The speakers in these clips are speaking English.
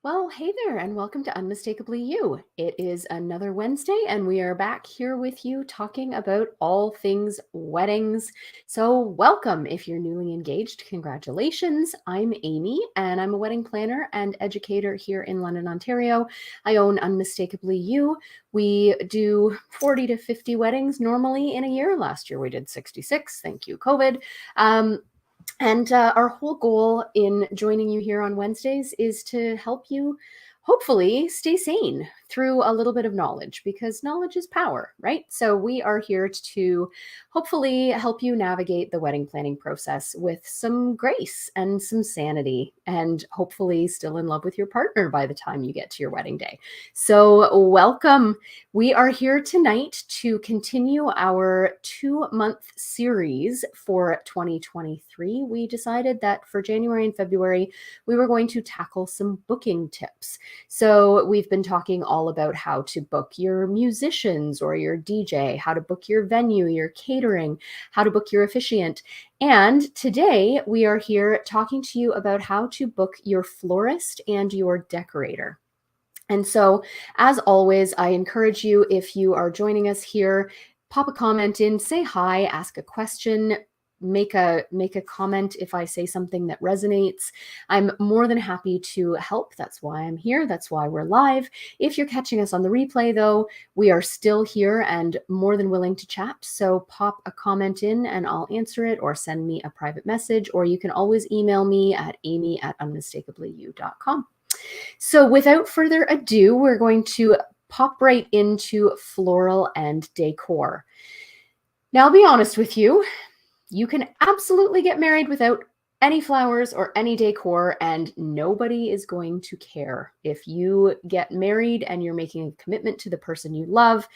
Well, hey there, and welcome to Unmistakably You. It is another Wednesday, and we are back here with you talking about all things weddings. So, welcome. If you're newly engaged, congratulations. I'm Amy, and I'm a wedding planner and educator here in London, Ontario. I own Unmistakably You. We do 40 to 50 weddings normally in a year. Last year we did 66. Thank you, COVID. And our whole goal in joining you here on Wednesdays is to help you hopefully stay sane through a little bit of knowledge because knowledge is power, right? So we are here to hopefully help you navigate the wedding planning process with some grace and some sanity and hopefully still in love with your partner by the time you get to your wedding day. So welcome. We are here tonight to continue our 2-month series for 2023. We decided that for January and February, we were going to tackle some booking tips. So we've been talking all about how to book your musicians or your DJ, how to book your venue, your catering, how to book your officiant. And today we are here talking to you about how to book your florist and your decorator. And so, as always, I encourage you, if you are joining us here, pop a comment in, say hi, ask a question, make a comment if I say something that resonates. I'm more than happy to help. That's why I'm here. That's why we're live. If you're catching us on the replay, though, we are still here and more than willing to chat. So pop a comment in and I'll answer it, or send me a private message, or you can always email me at amy@unmistakably.you.com. So without further ado, we're going to pop right into floral and decor. Now, I'll be honest with you, you can absolutely get married without any flowers or any decor, and nobody is going to care. If you get married and you're making a commitment to the person you love,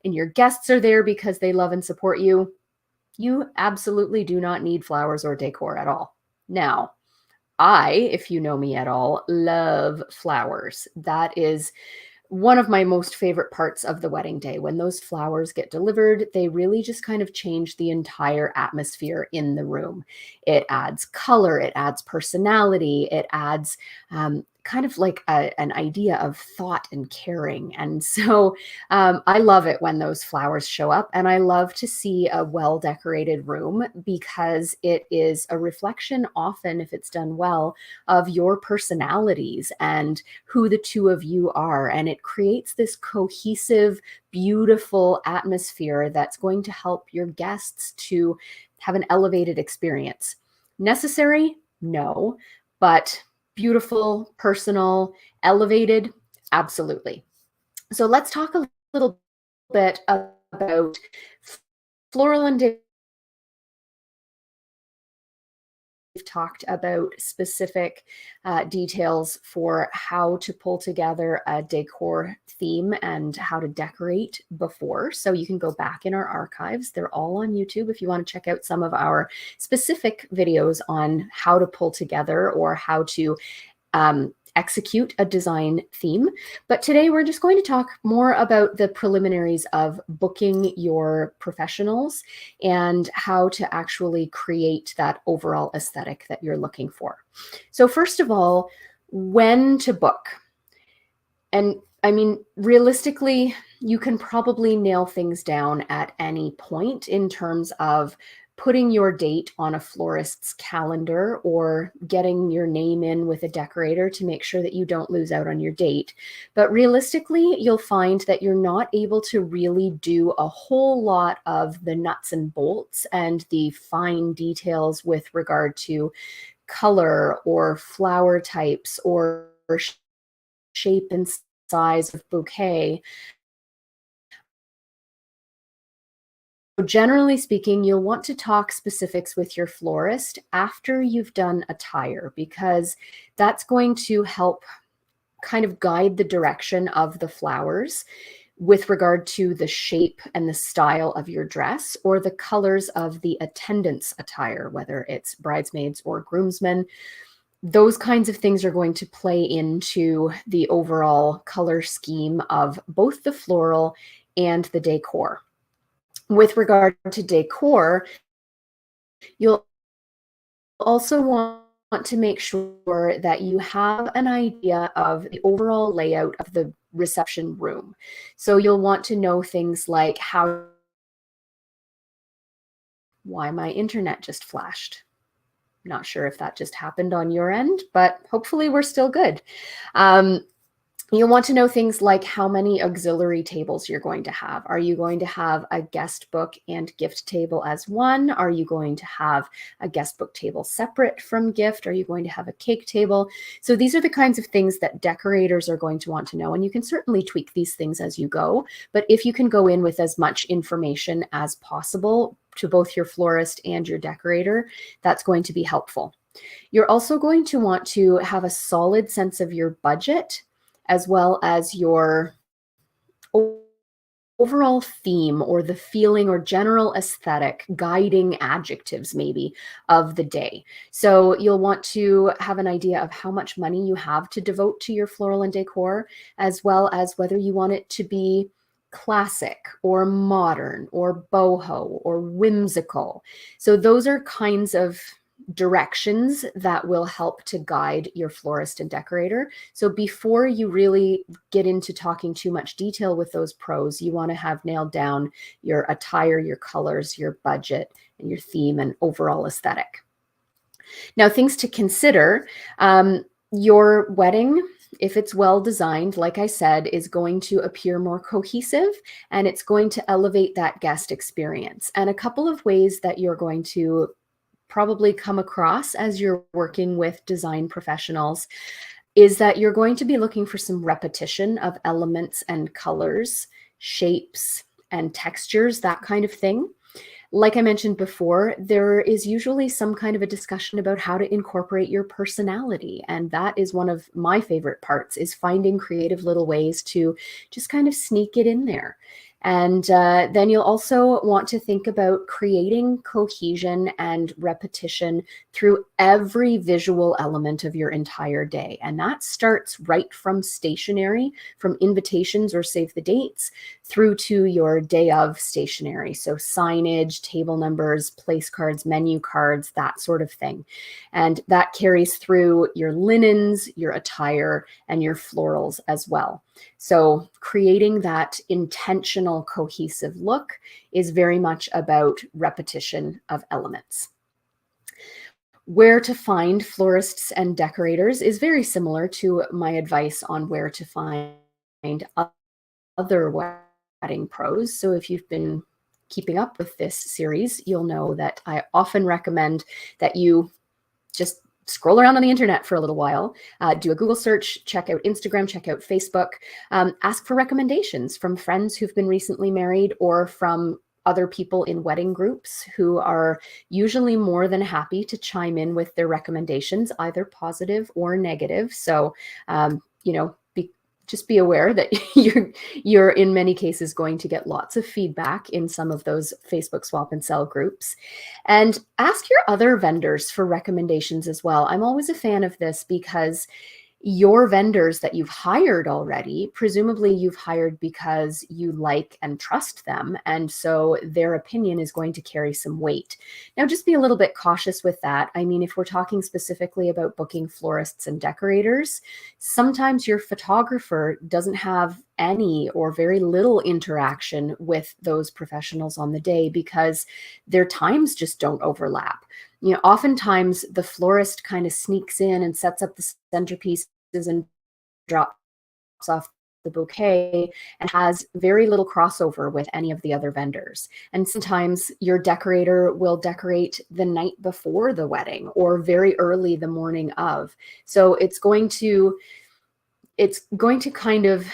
and your guests are there because they love and support you, you absolutely do not need flowers or decor at all. Now, if you know me at all, love flowers. That is one of my most favorite parts of the wedding day. When those flowers get delivered, they really just kind of change the entire atmosphere in the room. It adds color, it adds personality, it adds kind of like an idea of thought and caring. And so I love it when those flowers show up. And I love to see a well decorated room because it is a reflection, often, if it's done well, of your personalities and who the two of you are. And it creates this cohesive, beautiful atmosphere that's going to help your guests to have an elevated experience. Necessary? No, but beautiful, personal, elevated? Absolutely. So let's talk a little bit about floral and decor. We've talked about specific details for how to pull together a decor theme and how to decorate before. So you can go back in our archives. They're all on YouTube if you want to check out some of our specific videos on how to pull together or how to execute a design theme. But today we're just going to talk more about the preliminaries of booking your professionals and how to actually create that overall aesthetic that you're looking for. So first of all, when to book. And I mean, realistically, you can probably nail things down at any point in terms of putting your date on a florist's calendar or getting your name in with a decorator to make sure that you don't lose out on your date. But realistically, you'll find that you're not able to really do a whole lot of the nuts and bolts and the fine details with regard to color or flower types or shape and size of bouquet. Generally speaking, you'll want to talk specifics with your florist after you've done attire, because that's going to help kind of guide the direction of the flowers with regard to the shape and the style of your dress or the colors of the attendants' attire, whether it's bridesmaids or groomsmen. Those kinds of things are going to play into the overall color scheme of both the floral and the decor. With regard to decor, you'll also want to make sure that you have an idea of the overall layout of the reception room. So you'll want to know things like why my internet just flashed. Not sure if that just happened on your end, but hopefully we're still good. You'll want to know things like how many auxiliary tables you're going to have. Are you going to have a guest book and gift table as one? Are you going to have a guest book table separate from gift? Are you going to have a cake table? So these are the kinds of things that decorators are going to want to know. And you can certainly tweak these things as you go. But if you can go in with as much information as possible to both your florist and your decorator, that's going to be helpful. You're also going to want to have a solid sense of your budget, as well as your overall theme or the feeling or general aesthetic, guiding adjectives maybe of the day. So you'll want to have an idea of how much money you have to devote to your floral and decor, as well as whether you want it to be classic or modern or boho or whimsical. So those are kinds of directions that will help to guide your florist and decorator. So before you really get into talking too much detail with those pros, you want to have nailed down your attire, your colors, your budget, and your theme and overall aesthetic. Now, things to consider, your wedding, if it's well designed, like I said, is going to appear more cohesive, and it's going to elevate that guest experience. And a couple of ways that you're going to probably come across as you're working with design professionals is that you're going to be looking for some repetition of elements and colors, shapes and textures, that kind of thing. Like I mentioned before, there is usually some kind of a discussion about how to incorporate your personality. And that is one of my favorite parts, is finding creative little ways to just kind of sneak it in there. And then you'll also want to think about creating cohesion and repetition through every visual element of your entire day. And that starts right from stationery, from invitations or save the dates, through to your day of stationery. So signage, table numbers, place cards, menu cards, that sort of thing. And that carries through your linens, your attire, and your florals as well. So creating that intentional, cohesive look is very much about repetition of elements. Where to find florists and decorators is very similar to my advice on where to find other wedding pros. So if you've been keeping up with this series, you'll know that I often recommend that you just scroll around on the internet for a little while, do a Google search, check out Instagram, check out Facebook, ask for recommendations from friends who've been recently married or from other people in wedding groups who are usually more than happy to chime in with their recommendations, either positive or negative. So, you know, just be aware that you're in many cases going to get lots of feedback in some of those Facebook swap and sell groups. And ask your other vendors for recommendations as well. I'm always a fan of this because your vendors that you've hired already, presumably you've hired because you like and trust them. And so their opinion is going to carry some weight. Now, just be a little bit cautious with that. I mean, if we're talking specifically about booking florists and decorators, sometimes your photographer doesn't have any or very little interaction with those professionals on the day because their times just don't overlap. You know, oftentimes the florist kind of sneaks in and sets up the centerpieces and drops off the bouquet and has very little crossover with any of the other vendors. And sometimes your decorator will decorate the night before the wedding or very early the morning of. So it's going to kind of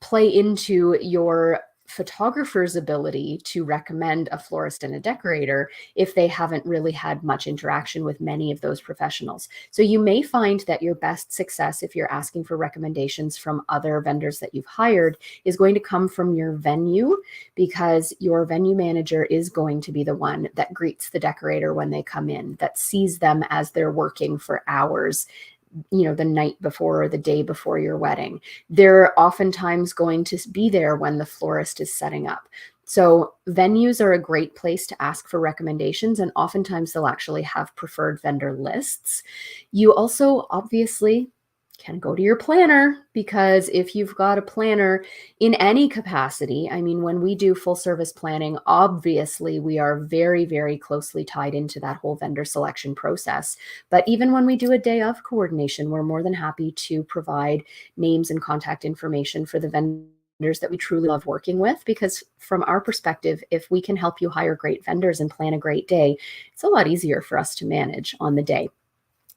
play into your photographer's ability to recommend a florist and a decorator if they haven't really had much interaction with many of those professionals. So you may find that your best success, if you're asking for recommendations from other vendors that you've hired, is going to come from your venue, because your venue manager is going to be the one that greets the decorator when they come in, that sees them as they're working for hours, you know, the night before or the day before your wedding. They're oftentimes going to be there when the florist is setting up. So venues are a great place to ask for recommendations, and oftentimes they'll actually have preferred vendor lists. You also obviously can go to your planner, because if you've got a planner in any capacity, I mean, when we do full service planning, obviously we are very, very closely tied into that whole vendor selection process. But even when we do a day of coordination, we're more than happy to provide names and contact information for the vendors that we truly love working with, because from our perspective, if we can help you hire great vendors and plan a great day, it's a lot easier for us to manage on the day.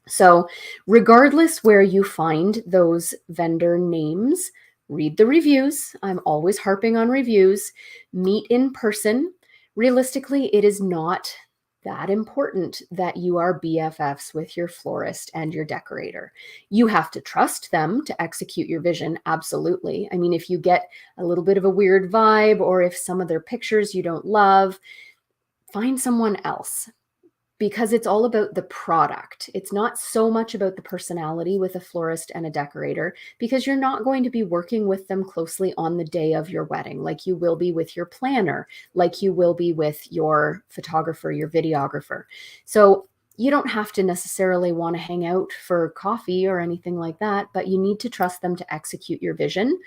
So regardless where you find those vendor names, read the reviews. I'm always harping on reviews. Meet in person. Realistically, it is not that important that you are BFFs with your florist and your decorator. You have to trust them to execute your vision, absolutely. I mean, if you get a little bit of a weird vibe, or if some of their pictures you don't love, find someone else, because it's all about the product. It's not so much about the personality with a florist and a decorator, because you're not going to be working with them closely on the day of your wedding, like you will be with your planner, like you will be with your photographer, your videographer. So you don't have to necessarily want to hang out for coffee or anything like that, but you need to trust them to execute your vision.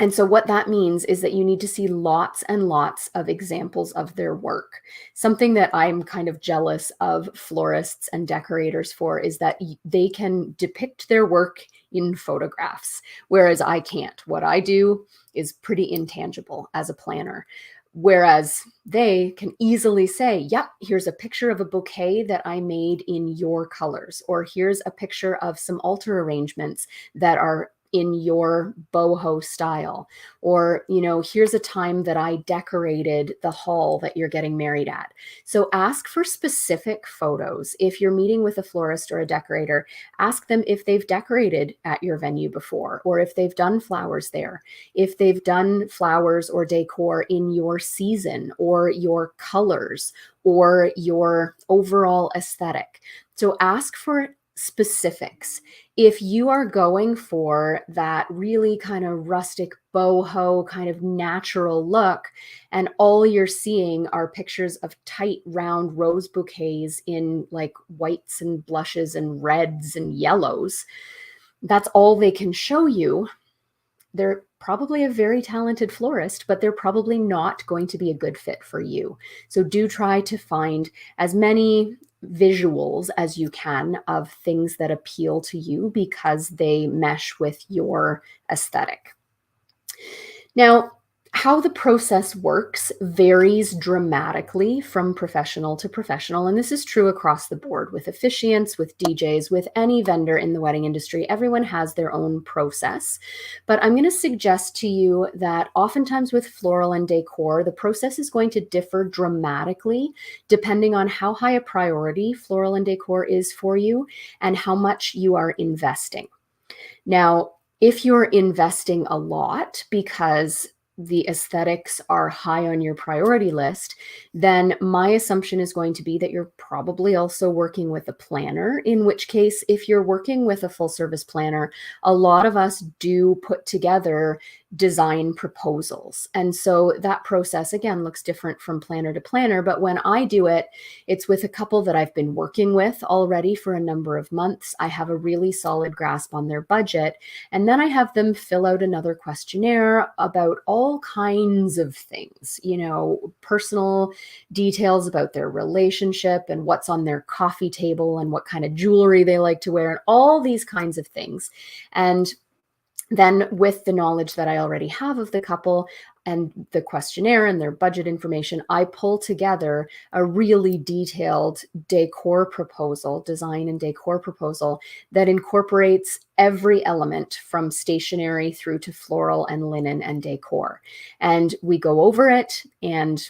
And so what that means is that you need to see lots and lots of examples of their work. Something that I'm kind of jealous of florists and decorators for is that they can depict their work in photographs, whereas I can't. What I do is pretty intangible as a planner. Whereas they can easily say, yep, here's a picture of a bouquet that I made in your colors, or here's a picture of some altar arrangements that are in your boho style, or, here's a time that I decorated the hall that you're getting married at. So ask for specific photos. If you're meeting with a florist or a decorator, ask them if they've decorated at your venue before, or if they've done flowers there, if they've done flowers or decor in your season or your colors or your overall aesthetic. So ask for specifics. If you are going for that really kind of rustic boho kind of natural look, and all you're seeing are pictures of tight round rose bouquets in like whites and blushes and reds and yellows, that's all they can show you. They're probably a very talented florist, but they're probably not going to be a good fit for you. So do try to find as many visuals as you can of things that appeal to you, because they mesh with your aesthetic. Now, how the process works varies dramatically from professional to professional, and this is true across the board with officiants, with DJs, with any vendor in the wedding industry. Everyone has their own process, but I'm going to suggest to you that oftentimes with floral and decor, the process is going to differ dramatically depending on how high a priority floral and decor is for you and how much you are investing. Now, if you're investing a lot because the aesthetics are high on your priority list, then my assumption is going to be that you're probably also working with a planner, in which case, if you're working with a full service planner, a lot of us do put together design proposals. And so that process, again, looks different from planner to planner. But when I do it, it's with a couple that I've been working with already for a number of months. I have a really solid grasp on their budget. And then I have them fill out another questionnaire about all kinds of things, personal details about their relationship and what's on their coffee table and what kind of jewelry they like to wear and all these kinds of things. And then with the knowledge that I already have of the couple and the questionnaire and their budget information, I pull together a really detailed decor proposal, design and decor proposal that incorporates every element from stationery through to floral and linen and decor. And we go over it, and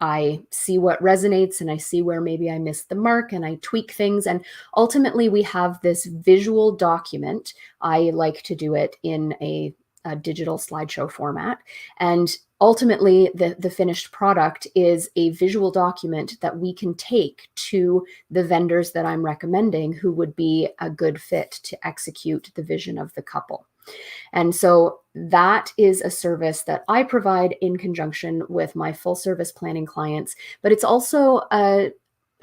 I see what resonates, and I see where maybe I missed the mark, and I tweak things. And ultimately we have this visual document. I like to do it in a digital slideshow format. And ultimately the finished product is a visual document that we can take to the vendors that I'm recommending who would be a good fit to execute the vision of the couple. And so that is a service that I provide in conjunction with my full service planning clients, but it's also a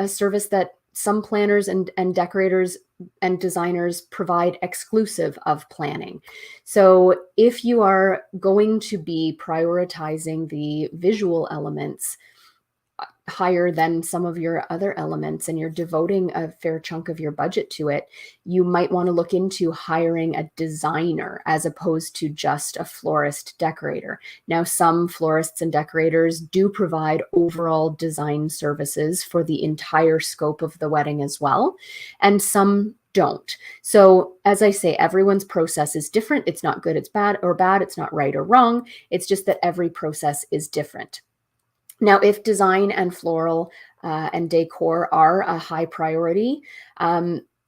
service that some planners and decorators and designers provide exclusive of planning. So if you are going to be prioritizing the visual elements higher than some of your other elements and you're devoting a fair chunk of your budget to it, you might want to look into hiring a designer as opposed to just a florist decorator. Now, some florists and decorators do provide overall design services for the entire scope of the wedding as well, and some don't. So, as I say, everyone's process is different. It's not good, it's bad, or bad, it's not right or wrong. It's just that every process is different. Now, if design and floral and decor are a high priority,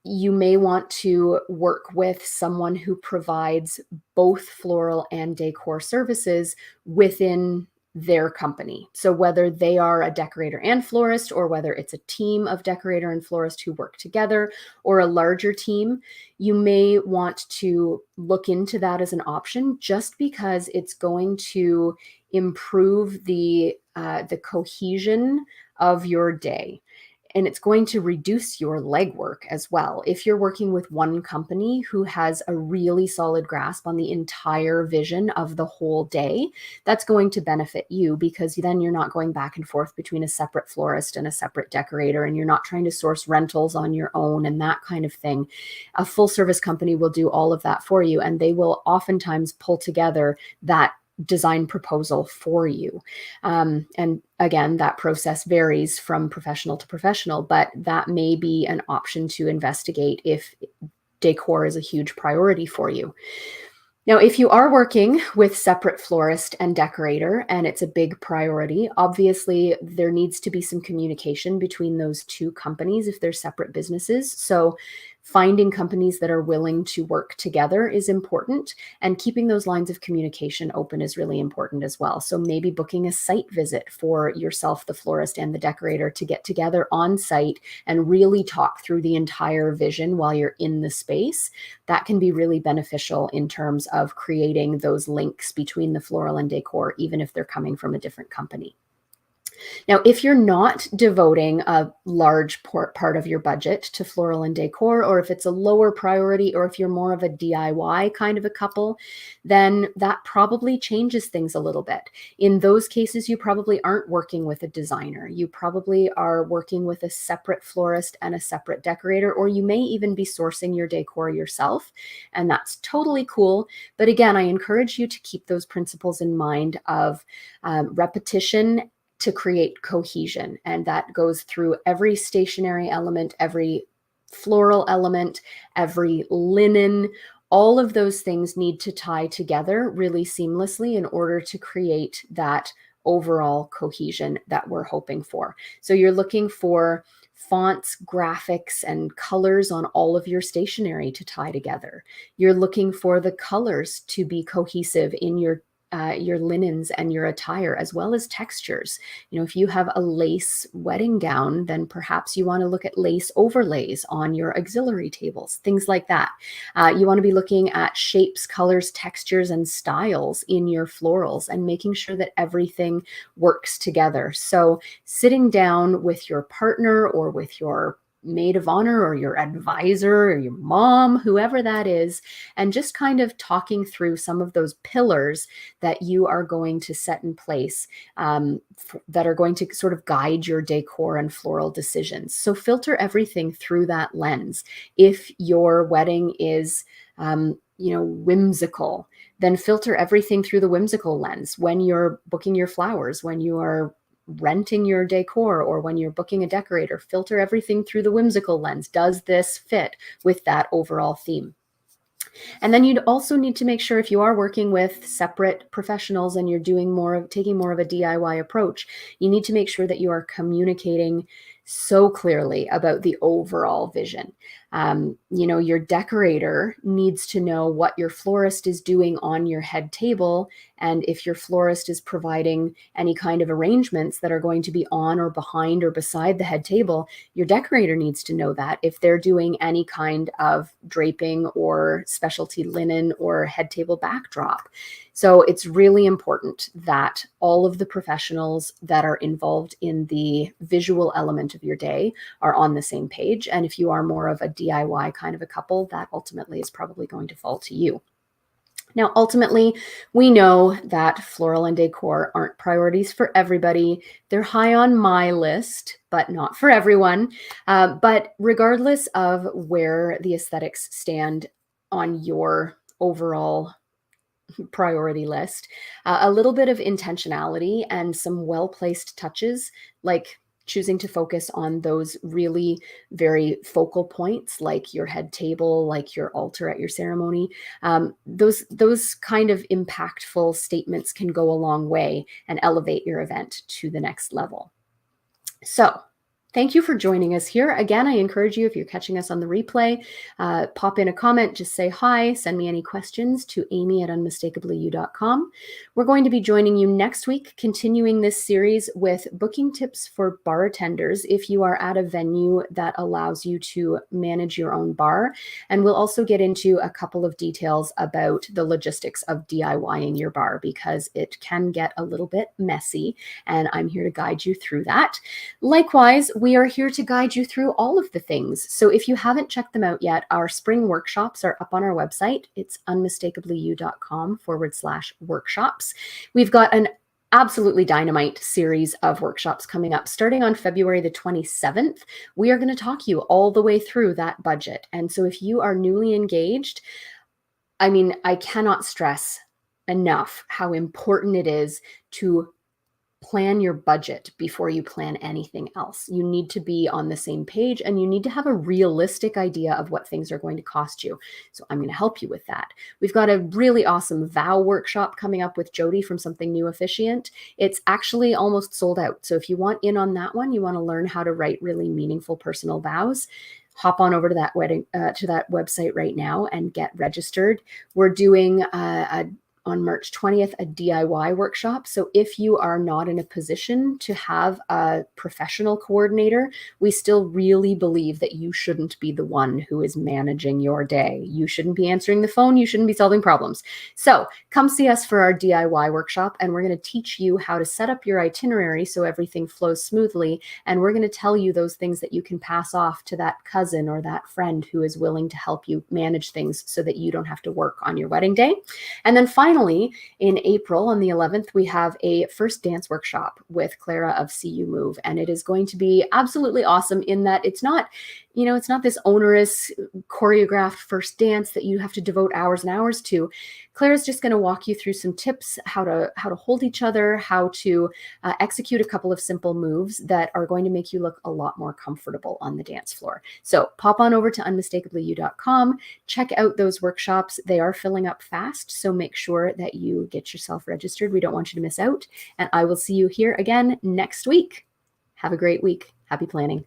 you may want to work with someone who provides both floral and decor services within their company. So whether they are a decorator and florist, or whether it's a team of decorator and florist who work together, or a larger team, you may want to look into that as an option, just because it's going to improve the cohesion of your day. And it's going to reduce your legwork as well. If you're working with one company who has a really solid grasp on the entire vision of the whole day, that's going to benefit you, because then you're not going back and forth between a separate florist and a separate decorator, and you're not trying to source rentals on your own and that kind of thing. A full service company will do all of that for you, and they will oftentimes pull together that design proposal for you. And again, that process varies from professional to professional, but that may be an option to investigate if decor is a huge priority for you. Now, if you are working with separate florist and decorator and it's a big priority, obviously there needs to be some communication between those two companies if they're separate businesses. So finding companies that are willing to work together is important, and keeping those lines of communication open is really important as well. So maybe booking a site visit for yourself, the florist and the decorator, to get together on site and really talk through the entire vision while you're in the space. That can be really beneficial in terms of creating those links between the floral and decor, even if they're coming from a different company. Now, if you're not devoting a large part of your budget to floral and decor, or if it's a lower priority, or if you're more of a DIY kind of a couple, then that probably changes things a little bit. In those cases, you probably aren't working with a designer. You probably are working with a separate florist and a separate decorator, or you may even be sourcing your decor yourself, and that's totally cool. But again, I encourage you to keep those principles in mind of repetition to create cohesion. And that goes through every stationery element, every floral element, every linen. All of those things need to tie together really seamlessly in order to create that overall cohesion that we're hoping for. So you're looking for fonts, graphics, and colors on all of your stationery to tie together. You're looking for the colors to be cohesive in your linens and your attire, as well as textures. You know, if you have a lace wedding gown, then perhaps you want to look at lace overlays on your auxiliary tables, things like that. You want to be looking at shapes, colors, textures, and styles in your florals, and making sure that everything works together. So sitting down with your partner, or with your maid of honor, or your advisor, or your mom, whoever that is, and just kind of talking through some of those pillars that you are going to set in place, that are going to sort of guide your decor and floral decisions. So filter everything through that lens. If your wedding is whimsical, then filter everything through the whimsical lens. When you're booking your flowers, when you are renting your decor, or when you're booking a decorator, filter everything through the whimsical lens. Does this fit with that overall theme? And then you'd also need to make sure, if you are working with separate professionals and you're taking more of a DIY approach, you need to make sure that you are communicating so clearly about the overall vision. Your decorator needs to know what your florist is doing on your head table. And if your florist is providing any kind of arrangements that are going to be on or behind or beside the head table, your decorator needs to know that. If they're doing any kind of draping or specialty linen or head table backdrop. So it's really important that all of the professionals that are involved in the visual element of your day are on the same page. And if you are more of a DIY kind of a couple, that ultimately is probably going to fall to you. Now, ultimately, we know that floral and decor aren't priorities for everybody. They're high on my list, but not for everyone. But regardless of where the aesthetics stand on your overall priority list, a little bit of intentionality and some well-placed touches, like choosing to focus on those really very focal points, like your head table, like your altar at your ceremony. Those kind of impactful statements can go a long way and elevate your event to the next level. So thank you for joining us here. Again, I encourage you, if you're catching us on the replay, pop in a comment, just say hi, send me any questions to amy@unmistakably.you.com. We're going to be joining you next week, continuing this series with booking tips for bartenders if you are at a venue that allows you to manage your own bar. And we'll also get into a couple of details about the logistics of DIYing your bar, because it can get a little bit messy, and I'm here to guide you through that. Likewise, we are here to guide you through all of the things. So if you haven't checked them out yet, our spring workshops are up on our website. It's unmistakably.you.com/workshops. We've got an absolutely dynamite series of workshops coming up starting on February the 27th. We are going to talk you all the way through that budget. And so if you are newly engaged, I cannot stress enough how important it is to plan your budget before you plan anything else. You need to be on the same page, and you need to have a realistic idea of what things are going to cost you. So I'm going to help you with that. We've got a really awesome vow workshop coming up with Jody from Something New Officiant. It's actually almost sold out. So if you want in on that one, you want to learn how to write really meaningful personal vows, hop on over to that website right now and get registered. We're doing on March 20th, a DIY workshop. So if you are not in a position to have a professional coordinator, we still really believe that you shouldn't be the one who is managing your day. You shouldn't be answering the phone. You shouldn't be solving problems. So come see us for our DIY workshop, and we're going to teach you how to set up your itinerary so everything flows smoothly. And we're going to tell you those things that you can pass off to that cousin or that friend who is willing to help you manage things so that you don't have to work on your wedding day. And then finally, in April on the 11th, we have a first dance workshop with Clara of See You Move. And it is going to be absolutely awesome in that it's not this onerous choreographed first dance that you have to devote hours and hours to. Claire's just going to walk you through some tips, how to hold each other, how to execute a couple of simple moves that are going to make you look a lot more comfortable on the dance floor. So pop on over to unmistakably.you.com, check out those workshops. They are filling up fast, so make sure that you get yourself registered. We don't want you to miss out. And I will see you here again next week. Have a great week. Happy planning.